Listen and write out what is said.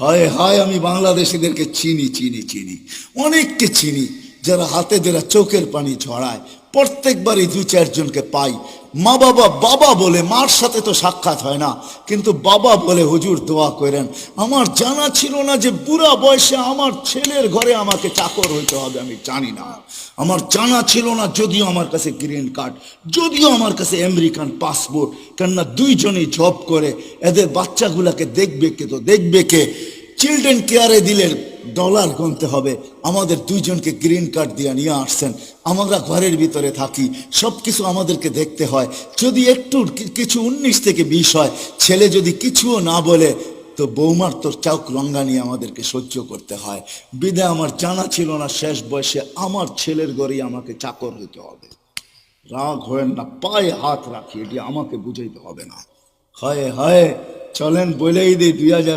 হায় হায়, আমি বাংলাদেশিদেরকে চিনি চিনি চিনি, অনেককে চিনি, যারা হাতে যারা চোখের পানি ঝরায়। প্রত্যেকবারই দু চারজনকে পাই, মা বাবা বাবা বলে, মার সাথে তো সাক্ষাৎ হয় না, কিন্তু বাবা বলে হুজুর দোয়া করেন। আমার জানা ছিল না যে বুড়া বয়সে আমার ছেলের ঘরে আমাকে চাকর হইতে হবে, আমি জানি না। আমার জানা ছিল না, যদিও আমার কাছে গ্রিন কার্ড, যদিও আমার কাছে আমেরিকান পাসপোর্ট, কেননা দুইজনেই জব করে, এদের বাচ্চাগুলাকে দেখবে কে? তো দেখবে কে? চিলড্রেন কেয়ারে দিলে ডলার গুনতে হবে, আমাদের দুইজনকে গ্রিন কার্ড দিয়ে নিয়ে আসছেন। আমরা ঘরের ভিতরে থাকি, সব কিছু আমাদেরকে দেখতে হয়। যদি একটু কিছু 19 থেকে 20 হয়, ছেলে যদি কিছুও না বলে, তো বৌমার তোর চাউক রঙ্গানি আমাদেরকে সহ্য করতে হয়। বিদায় আমার জানা ছিল না শেষ বয়সে আমার ছেলের ঘরেই আমাকে চাকর হইতে হবে। রাগ হয়েন না, পায়ে হাত রাখি, এটি আমাকে বুঝাইতে হবে না। হায় হায়, চলেন বলেই দিই 2000